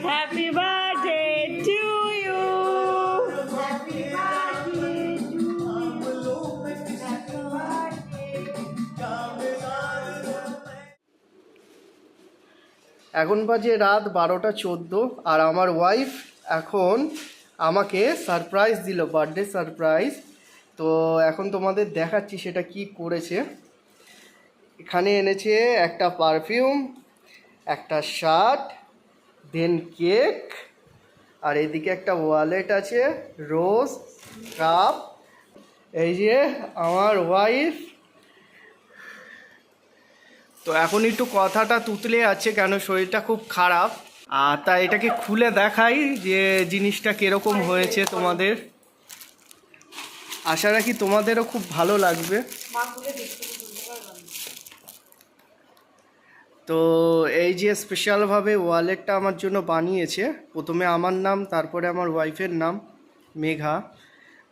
Happy birthday to you. Happy birthday to you. Happy birthday. এখন বাজে রাত 12:14 আর আমার ওয়াইফ এখন আমাকে সারপ্রাইজ দিল, বার্থডে সারপ্রাইজ। তো এখন তোমাদের দেখাচ্ছি সেটা কি করেছে। এখানে এনেছে একটা পারফিউম, একটা শার্ট, দেন কেক, আর এদিকে একটা ওয়ালেট আছে, রোজ, কাপ। এই যে আমার ওয়াইফ। তো এখন একটু কথাটা তুতলে আছে, কেন শরীরটা খুব খারাপ। আর তাই এটাকে খুলে দেখাই যে জিনিসটা কীরকম হয়েছে তোমাদের। আশা রাখি তোমাদেরও খুব ভালো লাগবে। তো এই যে স্পেশালভাবে ওয়ালেটটা আমার জন্য বানিয়েছে, প্রথমে আমার নাম, তারপরে আমার ওয়াইফের নাম মেঘা।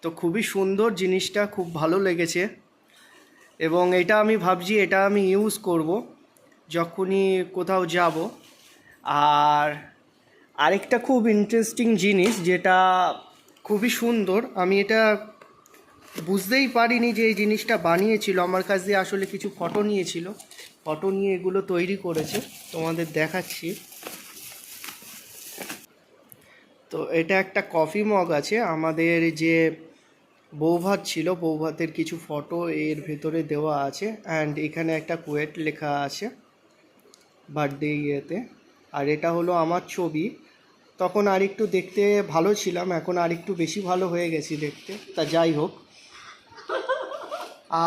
তো খুবই সুন্দর জিনিসটা, খুব ভালো লেগেছে। এবং এটা আমি ভাবছি এটা আমি ইউজ করব যখনই কোথাও যাব। আর আরেকটা খুব ইন্টারেস্টিং জিনিস, যেটা খুবই সুন্দর, আমি এটা বুঝতেই পারিনি যে এই জিনিসটা বানিয়েছিল। আমার কাছ দিয়ে আসলে কিছু ফটো নিয়েছিল, ফটো নিয়ে এগুলো তৈরি করেছে, তোমাদের দেখাচ্ছি। তো এটা একটা কফি মগ আছে, আমাদের যে বৌভাত ছিল, বৌভাতের কিছু ফটো এর ভেতরে দেওয়া আছে। অ্যান্ড এখানে একটা কোয়েট লেখা আছে বার্থডে ইয়েতে। আর এটা হলো আমার ছবি। তখন আরেকটু দেখতে ভালো ছিলাম, এখন আরেকটু বেশি ভালো হয়ে গেছি দেখতে। তা যাই হোক,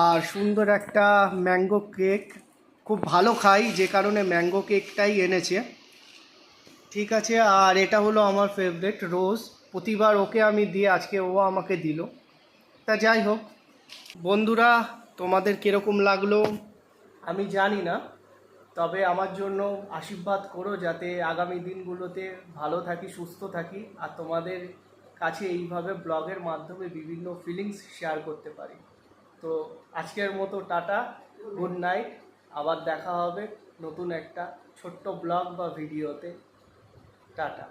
আর সুন্দর একটা ম্যাঙ্গো কেক, খুব ভালো খাই যে কারণে ম্যাঙ্গো কেকটাই এনেছে। ঠিক আছে। আর এটা হলো আমার ফেভারিট রোজ, প্রতিবার ওকে আমি দিই, আজকে ও আমাকে দিল। তা যাই হোক বন্ধুরা, তোমাদের কীরকম লাগলো আমি জানি না, তবে আমার জন্য আশীর্বাদ করো যাতে আগামী দিনগুলোতে ভালো থাকি, সুস্থ থাকি, আর তোমাদের কাছে এইভাবে ব্লগের মাধ্যমে বিভিন্ন ফিলিংস শেয়ার করতে পারি। তো আজকের মতো টাটা, গুড নাইট। আবার দেখা হবে নতুন একটা ছোট্ট ব্লগ বা ভিডিওতে। টাটা।